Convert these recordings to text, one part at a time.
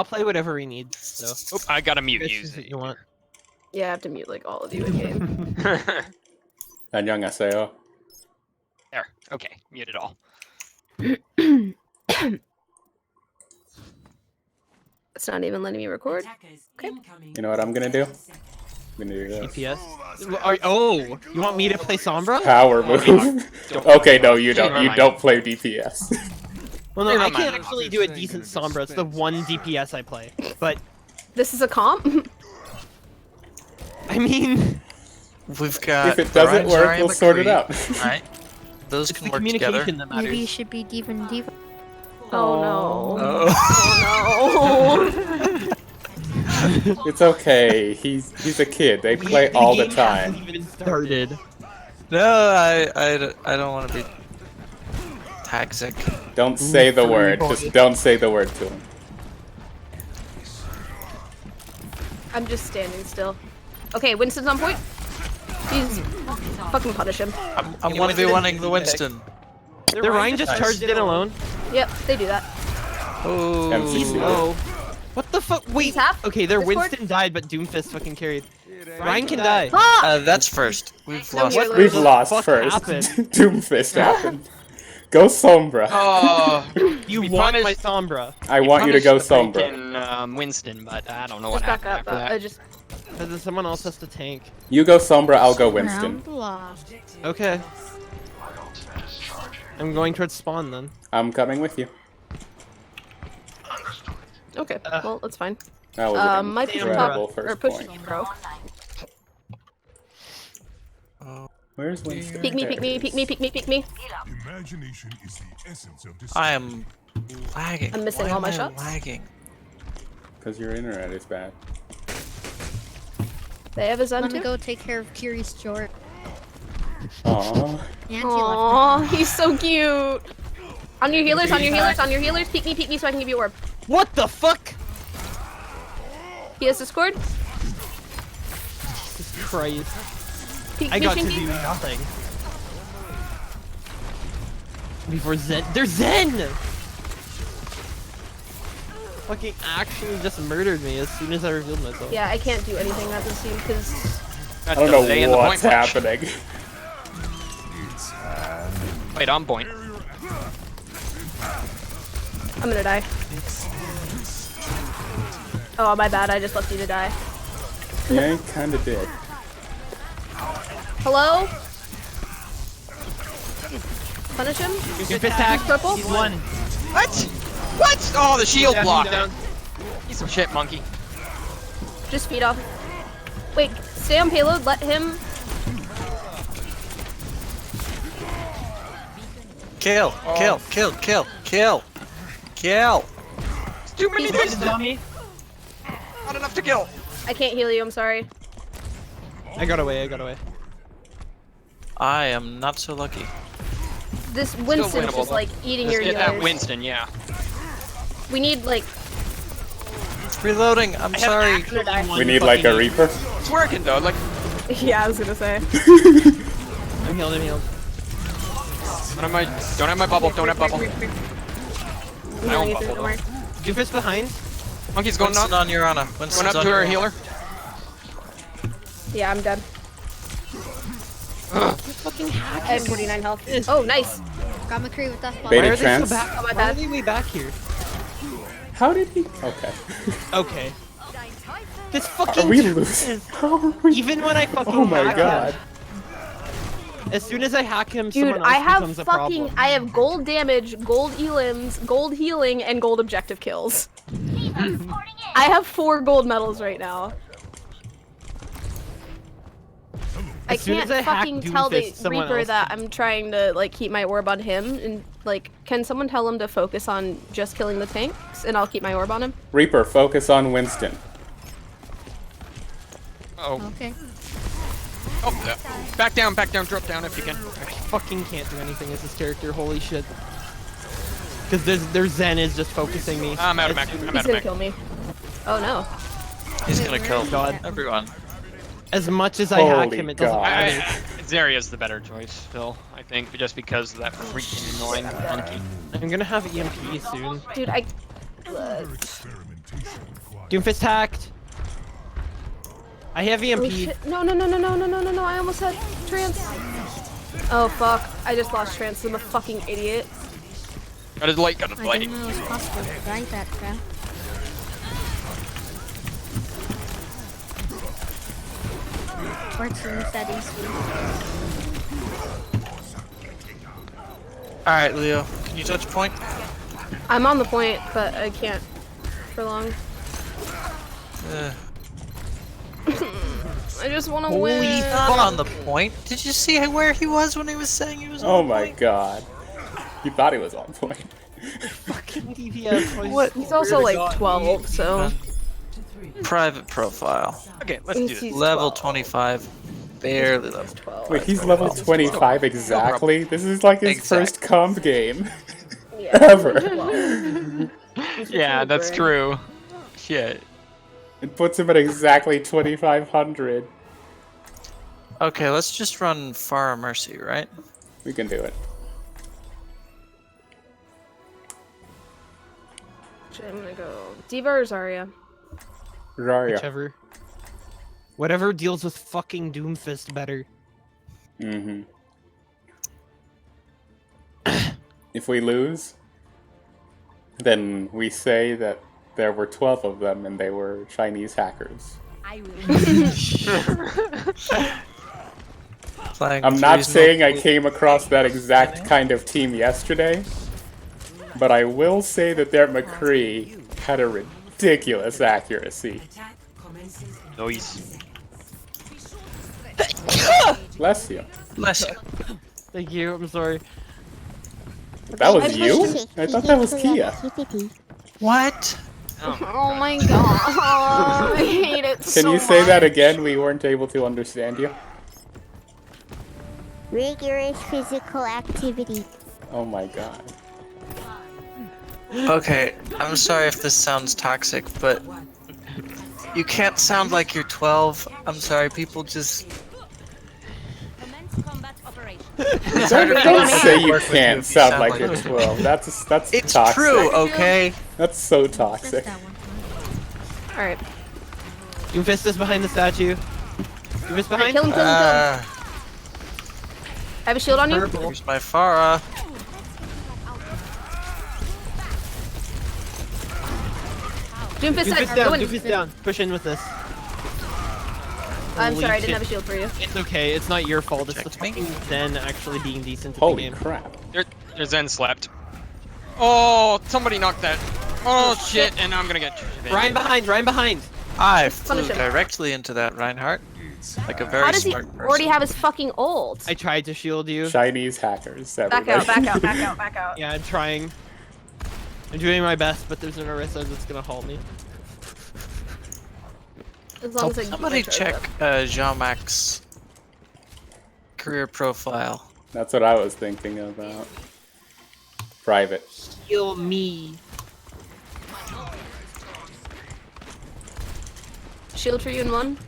I'll play whatever he needs. So. Oop, I gotta mute This you. is what you want. Yeah, I have to mute like all of you in game. 안녕하세요. There. Okay. Mute it all. It's not even letting me record. Okay. You know what I'm gonna do? I'm gonna do this. DPS. Oh, you want me to play Sombra? Power move. Okay, no, you don't. You don't play DPS. Well, no, Never I can't mind. actually do a decent Sombra. It's the one DPS I play. But This is a comp? I mean, We've got. If it doesn't Ryan, work, Zarya, we'll sort it McCree. out. Alright. Those it's can the work together. communication that matters. Maybe you should be Diva and Diva. Oh no. Oh. Oh no. It's okay. He's a kid. They play all the game hasn't time. even started. No, I don't want to be toxic. Don't say the word. boys. Just don't say the word to him. I'm just standing still. Okay, Winston's on point. He's fucking punish him. I'm 1v1ing the Winston. The Ryan just Nice. charged in alone. Yep, they do that. Oh. MCC. Oh. What the fuck? Wait. He's half. Okay, their Discord? Winston died, but Doomfist fucking carried. Ryan can die. Ah! That's first. We've No, lost. you're We've losing. lost fuck first. happened? Doomfist happened. Go Sombra. Oh, You we want my punished- Sombra. I want you to go punished the Sombra. freaking, Winston, but I don't know what Just back happened up. after I that. just. Because then someone else has to tank. You go Sombra, I'll go Winston. Round lost. Okay. I'm going towards spawn then. I'm coming with you. Okay, well, that's fine. That was My push Damn, top incredible or first push point. bro. Where's Winston? Peek me, peek me, peek me, peek me, peek me. Imagination is the essence of this. I am lagging. I'm missing Why all my am I shots. Lagging. Because your internet is bad. They have a I'm Zen gonna too. go take care of Curious George. Aww. And she Aww, he's so cute. On your healers, on your healers, on your healers. Peek me so I can give you orb. What the fuck? He has Discord. Jesus Christ. Peek I me, got to Shinky. do nothing. Before Zen. They're Zen! Fucking actually just murdered me as soon as I revealed myself. Yeah, I can't do anything at this team because I don't know what's happening. Wait, on point. I'm gonna die. Oh, my bad. I just left you to die. Yeah, kinda did. Hello? Punish him? Good attack. Purple? He's one. What? What? Oh, the shield Yeah, he's blocked down. it. He's some shit, monkey. Just feed off. Wait, stay on payload. Let him. Kill. Kill. Kill. Kill. Kill. Kill. It's too many He's things. Dummy. Not enough to kill. I can't heal you. I'm sorry. I got away, I got away. I am not so lucky. This Winston's winnable, just though. like eating Let's your get that healers. Winston, yeah. We need like. Reloading. I'm sorry. I'm gonna die. We need like a Reaper. It's working though. Like, Yeah, I was gonna say. I'm healed, I'm healed. don't have my bubble. Don't have bubble. I'm I healing don't you through, bubble don't worry. Doofus behind. Monkey's going Winston up. on your Ana. Going Winston's up on to your our Ana. healer. Yeah, I'm dead. Fucking hack. I have 49 health. Oh, nice. got McCree with that spot. Beta Why are they so trans? back? Oh, my Why are bad. they way back here? How did he? Okay. Okay. This Are fucking we truth losing? is- How are we? Even when I fucking Oh my hack god. him, as soon as I hack him, Dude, someone else I have becomes a fucking. problem. I have gold damage, gold elims, gold healing, and gold objective kills. I have 4 gold medals right now. I As soon can't as I hack fucking tell the Doomfist, someone Reaper else- that I'm trying to like keep my orb on him, and like, can someone tell him to focus on just killing the tanks, and I'll keep my orb on him? Reaper, focus on Winston. Oh, Okay. oh, back down, drop down if you can. I fucking can't do anything as this character. Holy shit. Because their Zen is just focusing me. I'm out of mech. I'm He's out of gonna mech. kill me. Oh no. He's gonna kill God. everyone. As much as I hack Holy him, it doesn't God. matter. Zarya's the better choice, Phil. I think, just because of that freaking annoying monkey. I'm gonna have EMP soon. Dude, I. Adaptation required. Doomfist hacked. I have Oh, EMP. shit. No, no, no, no, no, no, no, no, no. I almost had trance. Oh, fuck. I just lost trance. I'm a fucking idiot. Got his light, got his I light. didn't know it was possible to die that fast. Fortunately, that easily. Alright, Leo. Can you touch point? I'm on the point, but I can't for long. I just want to win. Not on the point. Did you see where he was when he was saying he was on Oh the my point? god. You thought he was on point. Fucking DPS. was- What? He's also like 12, so. Private profile. Okay, let's do this. He's Level 12. 25. Barely level. 12. Wait, he's level 25 exactly? This is like his Exactly. first comp game Yeah. ever. Yeah, that's Brain. true. Shit. It puts him at exactly 2500. Okay, let's just run Far Mercy, right? We can do it. I'm gonna go Diva or Zarya. Zarya. Whichever. Whatever deals with fucking Doomfist better. Mm-hmm. If we lose, then we say that there were 12 of them and they were Chinese hackers. Playing I'm with not reasonable- saying I came across that exact kind of team yesterday, but I will say that their McCree had a ridiculous accuracy. Noise. Bless you. Bless you. Thank you, I'm sorry. That was you? I thought that was Kia. What? Oh my god. I hate it so Can you say that again? We weren't able to understand you. Rigorous physical activity. Oh my god. Okay, I'm sorry if this sounds toxic, but you can't sound like you're 12. I'm sorry, people just. It's hard to Don't say you work with can't if you sound like you're 12. That's It's toxic. true, okay? That's so Just toxic. that one. Alright. Doomfist is behind the statue. Doomfist Alright, behind. kill him, kill him, kill him. I have a shield on you. Here's my Farah. Doomfist Doomfist said, down, go in. Doomfist down. Push in with this. I'm Holy sorry, I didn't shit. have a shield for you. It's okay, it's not your fault. It's the Checked me. fucking Zen actually being decent at Holy the game. crap. Their Zen slept. Oh, somebody knocked that. Oh shit, and I'm gonna get Ryan behind, Ryan behind. I flew Punish him. directly into that, Reinhardt. Like a very How does he smart person. already have his fucking ult? I tried to shield you. Chinese hackers, Back everybody. out, back out, back out, back out. Yeah, I'm trying. I'm doing my best, but there's an Orisa that's gonna halt me. As long as I keep Somebody my charge check up. Jean-Mac's career profile. That's what I was thinking about. Private. Heal me. Shield for you in one.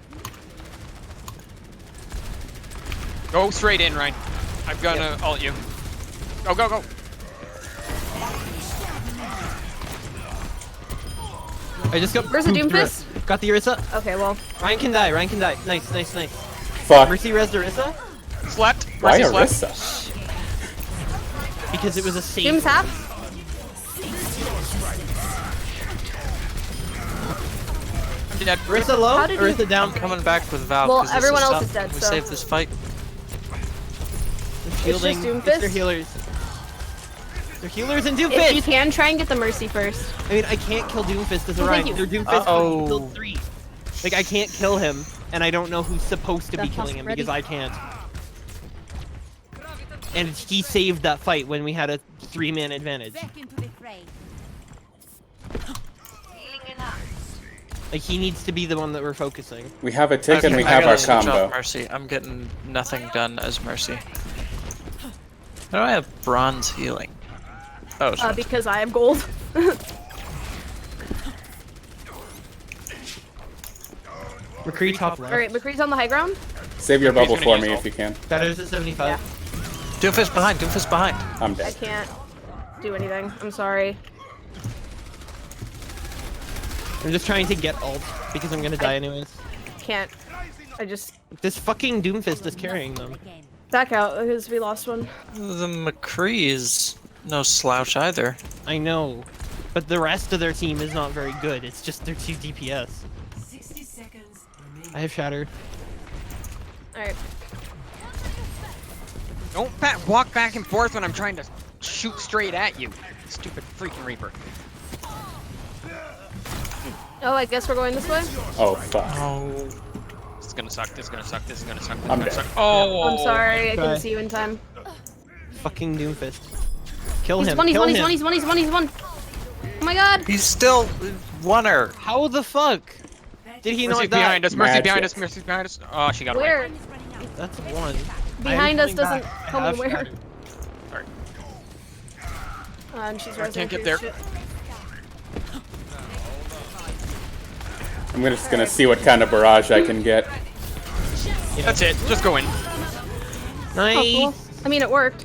Go straight in, Ryan. I'm gonna ult you. Go, go, go. I just got. Where's the pooped Doomfist? through. Got the Orisa. Okay, well. Ryan can die. Ryan can die. Nice, nice, nice. Fuck. Mercy res Orisa Slept. Why Mercy slept. Orisa? because it was a safe. Doom's half. I'm dead. Orisa low. How did you- Orisa down. I'm coming back with Val. Well, 'cause this everyone is else tough. is dead, We so- save this fight. They're shielding. just Doomfist? It's their healers. They're healers and If you Doomfist. can, try and get the Mercy first. I mean, I can't kill Doomfist as a Well, Ryan. thank Their you. Doomfist Uh-oh. killed 3. Like, I can't kill him, and I don't know who's supposed to be That killing him was because I can't. And he saved that fight when we had a 3-man advantage. Like, he needs to be the one that we're focusing. We have a tick and we I have gotta our switch off combo. Mercy. I'm getting nothing done as Mercy. How do I have bronze healing? Oh, so Because I have gold. McCree top left. Alright, McCree's on the high ground. Save your bubble gonna for use me ult. if you can. That is a 75. Doomfist behind. Doomfist behind. I'm I dead. can't do anything. I'm sorry. I'm just trying to get ult because I'm gonna die anyways. Can't. I just This fucking Doomfist is carrying them. back out because we lost one. The McCree is no slouch either. I know, but the rest of their team is not very good. It's just their 2 DPS. 60 seconds remaining. I have Shatter. Alright. Don't walk back and forth when I'm trying to shoot straight at you. Stupid freaking Reaper. Oh, I guess we're going this way? Oh, fuck. Oh. This is gonna suck. This is gonna suck. This is gonna suck. This is I'm gonna dead. suck. Oh, I'm sorry, I Okay. couldn't see you in time. Fucking Doomfist. Kill He's him. one, he's kill one, he's him. one, he's one, he's one, he's one. Oh my god! He's still won-er. How the fuck? Did he Mercy's not die? behind us. Mercy's behind us. Magic. Mercy's behind us. Oh, she got away. Where? That's one. Behind I am us coming doesn't back. I tell me have where. Shatter. Sorry. And she's I rising can't get through there. shit. I'm just gonna see what kind of barrage I can get. That's it. Just go in. Nice. Oh, cool. I mean, it worked.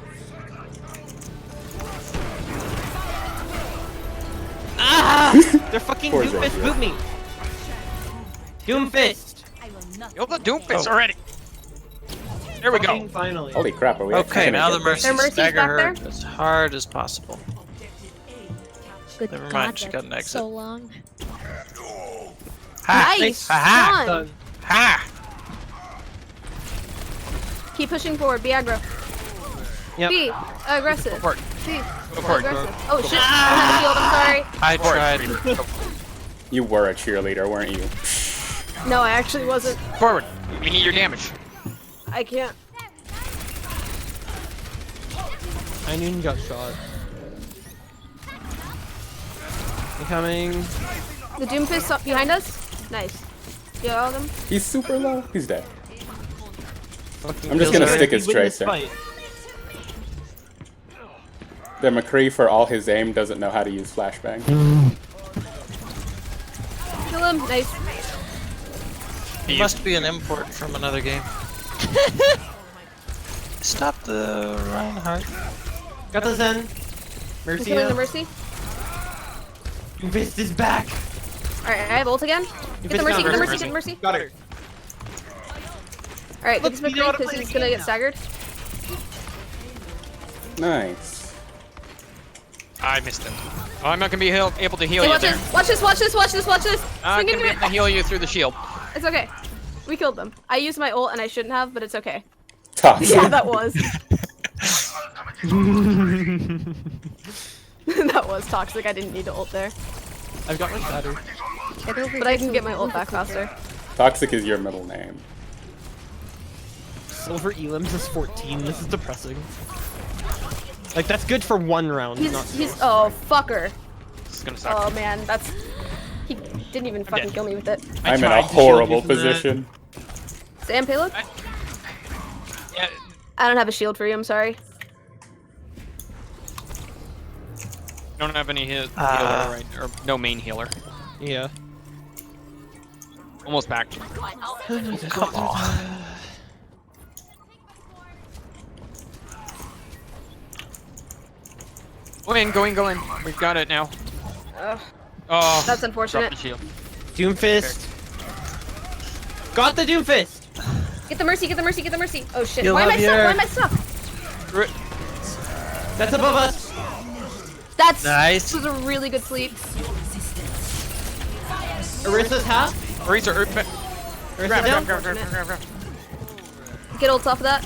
Ah! They're fucking Poor Doomfist Xavier. boot me. Doomfist. Kill the Doomfist already. There we go. Fucking Finally. Holy crap, are we Okay, actually now gonna the get- Mercy Their Mercy's stagger back her there? as hard as possible. Good Never God, mind, she got that's an exit. so long. Ha! Nice! Aha! Done. Ha! Keep pushing forward, be aggro. Yep. Be aggressive. Go for it. Be Go for it. aggressive. Oh shit, I don't have a shield, I'm sorry. I Go for it, tried. Reaper. Go You were a cheerleader, weren't you? No, I actually wasn't. forward. We need your damage. I can't. I knew got shot. Incoming. The Doomfist up behind us? Nice. You got all of them? He's super low. He's dead. Fucking I'm just kill gonna him. stick his We win this tracer. fight. The McCree, for all his aim, doesn't know how to use flashbang. Kill him. Nice. He must be an import from another game. Stop the Reinhardt. Got the Zen. I'm Mercy. killing the Mercy. Doomfist is back. Alright, I have ult again. Get the Doomfist Mercy, got get the her. Mercy, get the Mercy. Got her. Alright, get Look, this you know how McCree to because play he's the gonna game get now. staggered. Nice. I missed him. Oh, I'm not gonna be able to heal Hey, you watch there. this, watch this, watch this, watch this, watch this. I'm Swing gonna be into able to it. heal you through the shield. It's okay. We killed them. I used my ult and I shouldn't have, but it's okay. Tough. Yeah, that was. That was toxic. I didn't need to ult there. I've got my Shatter. Get over But I here can so get my we ult can back faster. Toxic is your middle name. Silver Elims is 14. This is depressing. Like, that's good for one round, not He's two. oh fucker. This is gonna suck. Oh man, that's he didn't even fucking dead. kill me with it. I I'm in tried a to shield you horrible from that. position. Sam payload? Yeah, I don't have a shield for you. I'm sorry. don't have any healer right, or no main healer. Yeah. Almost back. Come on. Go in, go in, go in. We've got it now. Ugh, Oh, that's drop unfortunate. the shield. Doomfist. Got the Doomfist. Get the Mercy, get the Mercy, get the Mercy. Oh shit. You'll Why am I have stuck? your- Why am I stuck? That's above us. That's Nice. This was a really good sleep. Orisa's half. Razor, grab, Orisa grab, down. grab, grab, grab, grab. Get ults off of that.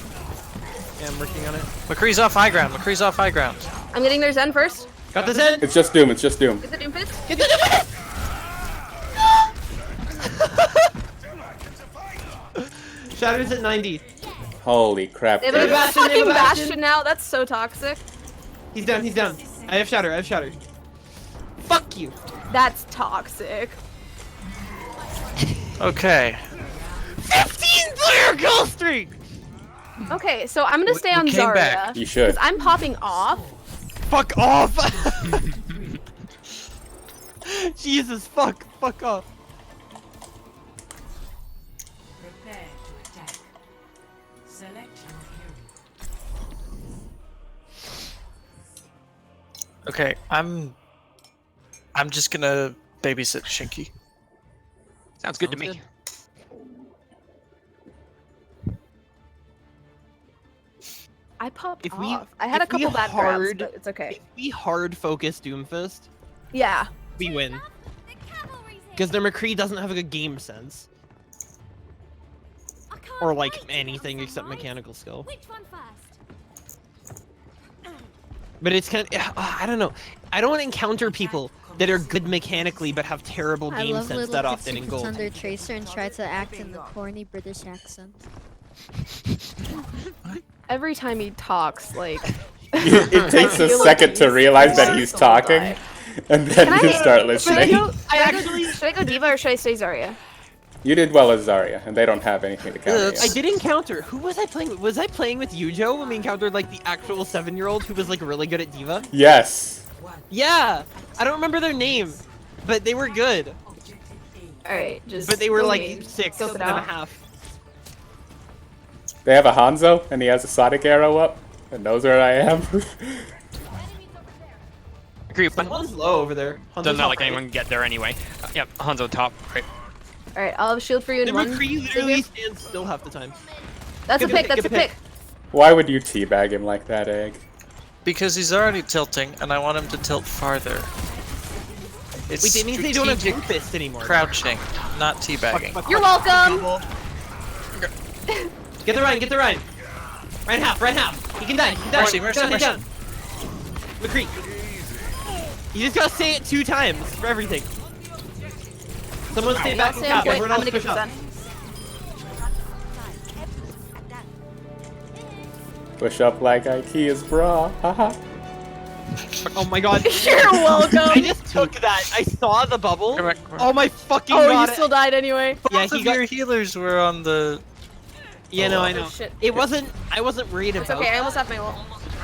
Yeah, I'm working on it. McCree's off high ground. McCree's off high ground. I'm getting their Zen first. Got the Zen. It's just Doom, it's just Doom. Get the Doomfist. Get the Doomfist. Shatter's at 90. Holy crap. They have They a have Bastion, they fucking have a Bastion. Bastion now. That's so toxic. He's down, he's down. I have Shatter, I have Shatter. Fuck you. That's toxic. Okay. 15 player kill streak. Okay, so I'm gonna stay we on came Zarya. back. You should. 'Cause I'm popping off. Fuck off. Jesus, fuck off. Prepare to attack. Select your hero. Okay, I'm just gonna babysit Shinky. Sounds good to Sounds me. I popped If we- off. I had a if we couple bad grabs, hard- but it's okay. If we hard focus Doomfist, Yeah. we win. Because their McCree doesn't have a good game sense. Or like anything except mechanical skill. Which one first? But it's kind of, I don't know. I don't encounter people that are good mechanically but have terrible I game love sense little that kids often who in gold. pretend they're Tracer and try to act in the corny British accent. Every time he talks, like. It takes a feel like second to he's realize that forced he's to talking, die. and then Can you I- start Should I listening. go? Should I go Diva or should I stay Zarya? You did well as Zarya, and they don't have anything to counter I you. did encounter. Who was I playing with? Was I playing with Yujo when we encountered like the actual 7-year-old who was like really good at Diva? Yes. Yeah, I don't remember their name, but they were good. All right, just. But they were go like me. 6 Scope and it a out. half. They have a Hanzo, and he has a Sonic arrow up, and knows where I am. Agree, but Someone's low over there. Hanzo's doesn't top like right. anyone can get there anyway. Yep, Hanzo top. Right. All right, I'll have a shield for you The in one. McCree literally Xavier. stands still half the time. That's a Good pick. That's a pick, good pick. Why would you teabag him like that, Egg? Because he's already tilting, and I want him to tilt farther. It's Wait, that means they don't have strategic Doomfist anymore. crouching, not teabagging. Fuck, You're fuck, welcome. Get the Ryan, get the Ryan. Ryan half. He can die, he can die. Mercy, mercy, Down, mercy. down. McCree. You just gotta say it 2 times for everything. Someone stay back and Sam, cap, wait, everyone I'm else gonna get push up. this done. Push up like Ikea's bra. Haha. Oh my god. You're welcome. I just took that. I saw the bubble. Come back, come back. Oh my fucking Oh, god. you still died anyway. Yeah, Both he of got. your healers were on the. Yeah, no, I Oh, know. shit. It wasn't. I wasn't worried It's about. okay. I almost have my ult.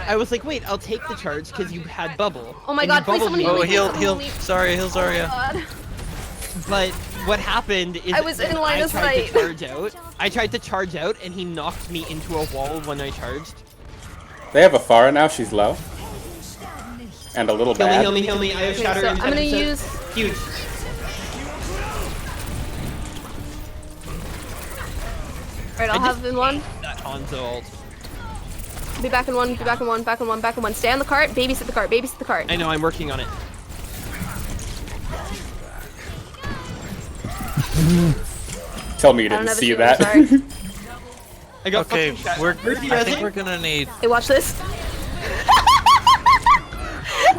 I was like, wait, I'll take the charge because you had bubble. Oh my and god, you please bubbled someone me. heal Oh, me. heal, please heal. someone heal me. Sorry, heal Zarya. God. But what happened is I was in line I of tried sight. to charge out. I tried to charge out, and he knocked me into a wall when I charged. They have a Pharah now, she's low. And a little Heal me, bad. heal me, heal me. I have Okay, shatter. so in I'm gonna 10%. use. Huge. Alright, I'll I just have in one. That Hanzo ult. Be back in one. Be back in one. Back in one. Back in one. Stay on the cart. Babysit the cart. Babysit the cart. I know, I'm working on it. Tell me you I don't didn't have a see shield, that. sorry. I got Okay, fucking shatter. we're. Mercy I think resing? we're gonna need. Hey, watch this.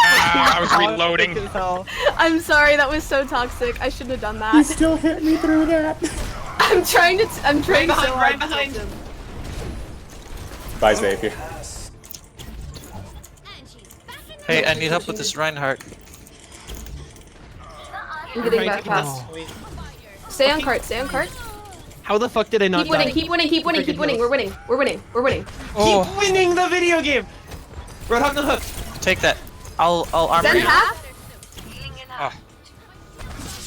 I was reloading. Thick as hell. I'm sorry. That was so toxic. I shouldn't have done He that. still hit me through that. I'm trying to. I'm trying Right so hard. behind, to right touch him. Bye, Xavier. Hey, I need help with this Reinhardt. I'm getting Trying back to past. convince- Stay on cart. Stay on cart. How the fuck did I not Keep winning. die? Keep winning. Keep winning. Keep Freaking winning. heals. We're winning. We're winning. We're winning. Oh, Keep winning the video game! Roadhog no hook. take that. I'll armor Zen you. half. Oh,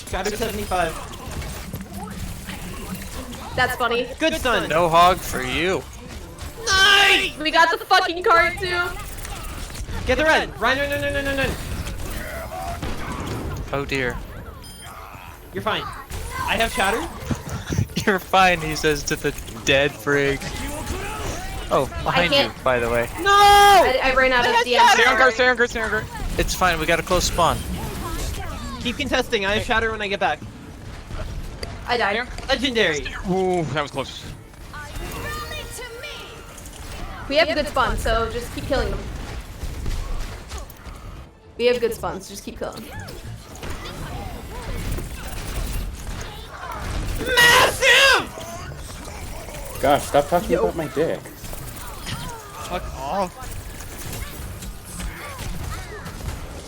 Shatter 75. That's funny. Good stun. No hog for you. Nice! We got the fucking cart too. Get the red. Ryan, no. Oh dear. You're fine. I have shatter. You're fine, he says to the dead frig. Oh, behind you, can't- by the way. No! I ran out of DM. stay on guard, stay on guard, stay on guard. It's fine, we got a close spawn. Keep contesting. I have shatter when I get back. I died. Legendary. Ooh, that was close. We have good spawns, so just keep killing them. We have good spawns, just keep killing them. Massive! Gosh, stop talking about my dick. Fuck off.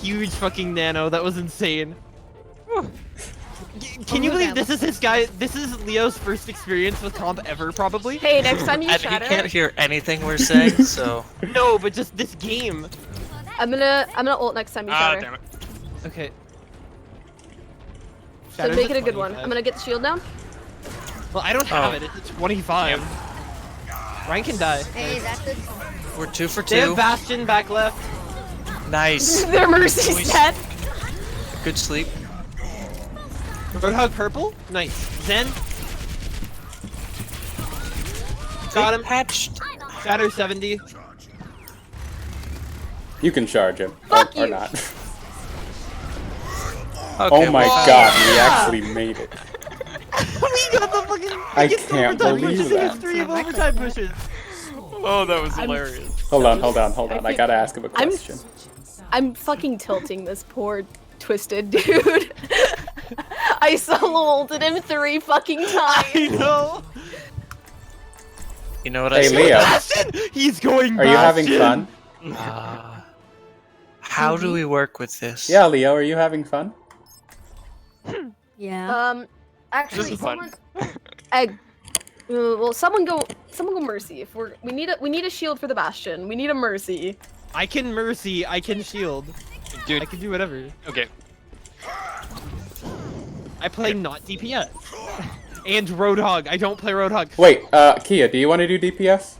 Huge fucking nano. That was insane. Can you believe this is his guy? This is Leo's first experience with comp ever, probably. Hey, next time you And he shatter, can't hear anything we're saying, so. No, but just this game. I'm gonna ult next time you Ah, shatter. damn it. Okay. So Shatter's make a it a good one. 25. I'm gonna get the shield down. Well, I don't have Oh. it. It's a 25. Ryan can die. Hey, that's good. We're 2 for They have 2. Bastion back left. Nice. Their mercy's dead. Good sleep. Roadhog purple? Nice. Zen? Got him. Patched. Shatter 70. You can charge him. Fuck or you. not. Okay, Oh my well, god, we actually made it. We got the fucking. I against can't overtime believe pushes that. against 3 of overtime pushes. Oh, that was hilarious. Hold on. I gotta ask him a I'm- question. I'm fucking tilting this poor twisted dude. I solo ulted him 3 fucking times. I know. You know what Hey, I Leo. Bastion! He's going Are you having Bastion! fun? How do we work with this? Yeah, Leo, are you having fun? Yeah. Actually, This is fun. someone go mercy. If we need a shield for the bastion. We need a mercy. I can mercy, I can shield. Dude, I can do whatever. okay. I play not DPS. And Roadhog. I don't play Roadhog. Wait, Kia, do you want to do DPS?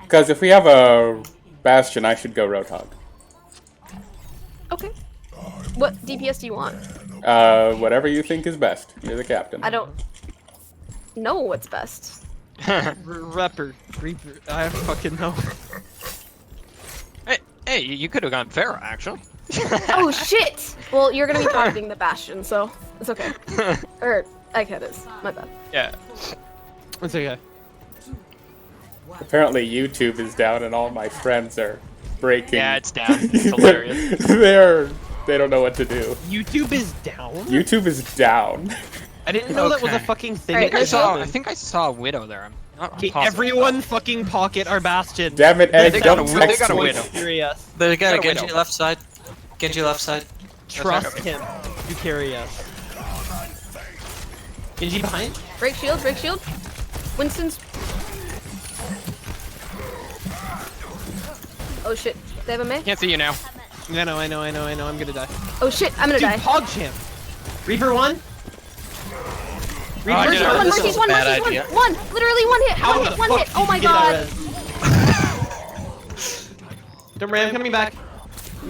Because if we have a Bastion, I should go Roadhog. Okay. What DPS do you want? Whatever you think is best. You're the captain. I don't know what's best. Reaper. I fucking know. Hey, you could have gone Pharah, actually. Oh shit! Well, you're gonna be targeting the bastion, so it's okay. Or okay, it is. My bad. Yeah. It's okay. Apparently YouTube is down and all my friends are breaking. Yeah, it's down. It's hilarious. They don't know what to do. YouTube is down? YouTube is down. I didn't know that was a Okay. fucking thing. Alright, that let's could go. I happen. think I saw a Widow there. I'm not Okay, positive. everyone fucking pocket our Bastion. Damn it, Ed, They got don't a- they text got a me. Widow. Furious. They got a Got a Genji widow. left side. Genji left side. Trust okay. him to carry us. Genji behind? Break shield, break shield. Winston's. Oh shit, they have a Mei? Can't see you now. I know, I'm gonna die. Oh shit, I'm gonna Dude, die. PogChamp! Reaper 1? I Reaper did it. One, This mercies, is a one, bad mercies, idea. one, literally one hit, How one the hit, one fuck hit. did Oh you my get that god. res? Don't worry, I'm coming back.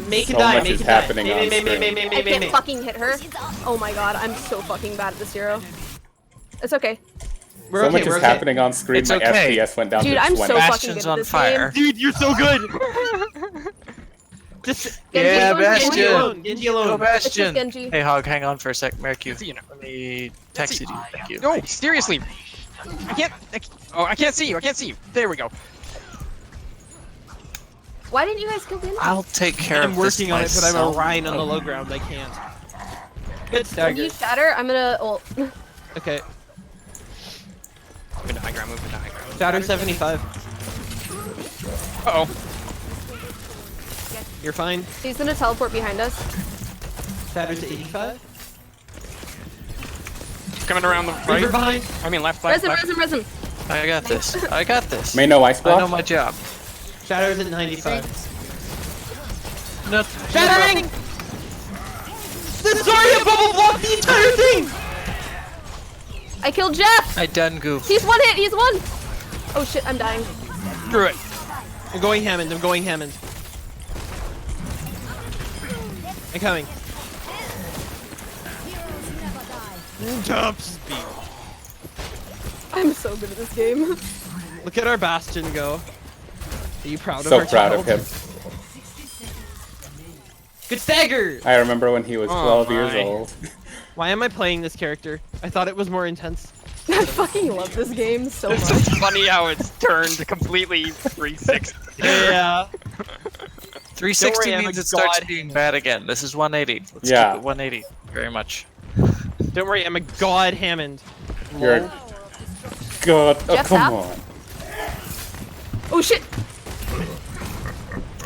Make it So die, much make is it die. happening on May. I can't fucking hit her. Oh my god, I'm so fucking bad at this hero. It's okay. We're So okay, much we're is okay. happening on screen. It's My okay. FPS went down Dude, to I'm 20. so fucking Bastion's good at on this fire. game. Dude, you're so good! Just Yeah, Genji, Genji Bastion. alone, Genji Go alone. It's just Bastion. Genji. Hey, Hog, hang on for a sec. Amerikuyu. See you now. Let me text you. Thank you. No, seriously. I can't see you. I can't see you. There we go. Why didn't you guys kill the I'll take care I'm of working this on it, but I'm a myself. Rhine on the low ground, I can't. Good When stagger. you shatter, I'm gonna ult. Okay, Move into high ground. Move into high ground. shatter 75. Uh-oh. You're fine. He's gonna teleport behind us. Shatter's 85. Coming around the Reaper right. behind. I mean left, Resin, left. resin, resin. I got this. I got this. May no ice I know block. my job. Shatter's at 95. No, Shattering! The Zarya bubble blocked the entire thing! I killed Jeff! I done goof. He's one hit, he's one! Oh shit, I'm dying. Screw it. I'm going Hammond, I'm coming. Top speed. I'm so good at this game. Look at our Bastion go. Are you proud of So our proud child? of him. Good stagger! I remember when he was Oh 12 years my. old. Why am I playing this character? I thought it was more intense. I fucking love this game so It's much. just funny how it's turned completely 360. Yeah. 360 I'm a means it starts god. being bad again. This is 180. Let's Yeah. keep it 180. Very much. Don't worry, I'm a god Hammond. You're Lol. God. Oh, Jeff come Tap? on. Oh shit!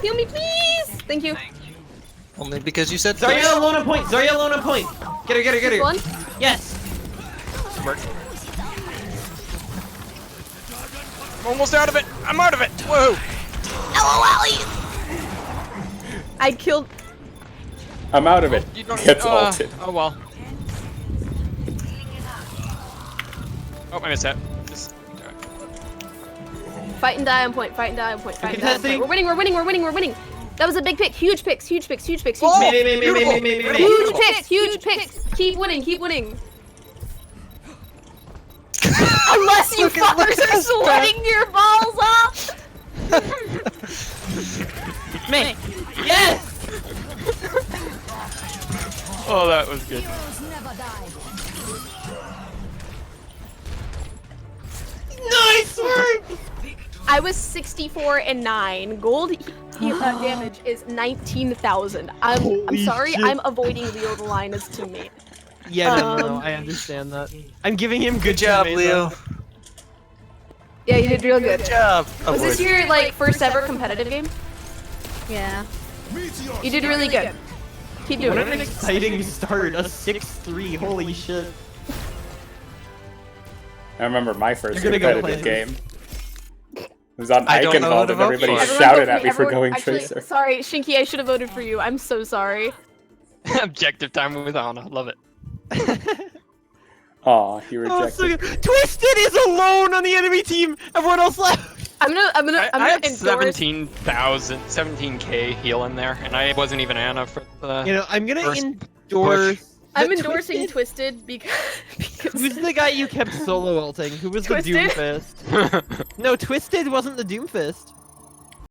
Heal me please! Thank you. Only because you said Zarya alone on point! Zarya alone on point! Get her! One. Yes! I'm almost out of it. I'm out of it. Whoa. I killed. I'm out of it. You don't, Gets ulted. Oh well. Oh, I missed that. Just, Fight and die on point, fight and die on point, fight and die on contesting. point. We're winning, we're winning, we're winning, we're winning! That was a big pick. Huge picks. Huge picks. Huge picks. Huge Oh, picks. beautiful. Huge picks. Huge picks. Keep winning. Keep winning. Unless you fuckers are sweating your balls off. Man, yes! Oh, that was good. Nice work! I was 64 and 9. Gold damage is 19,000. I'm Holy sorry. shit. I'm avoiding Leo the Lioness teammate. Yeah, no, I understand that. I'm giving him Good job, teammate, Leo. though. Yeah, you did real good. Good job. Was this your like first ever competitive game? Yeah. You did really good. Keep doing What an it. exciting start. A 6-3. Holy shit. I remember my first You're gonna go competitive play. game. It was on I don't know Eichenwald who to and vote everybody for. Everyone shouted vote at me for everyone- going actually, Tracer. Sorry, Shinky, I should have voted for you. I'm so sorry. Objective time with Ana. Love it. Aw, he Oh, rejected. so good. Twisted is alone on the enemy team. Everyone else left. I'm gonna I endorse. had 17k heal in there, and I wasn't even Ana for the. You know, I'm gonna First endorse. I'm that endorsing Twisted. Twisted because Who's the guy you kept solo ulting? Who was Twisted? the Doomfist? No, Twisted wasn't the Doomfist.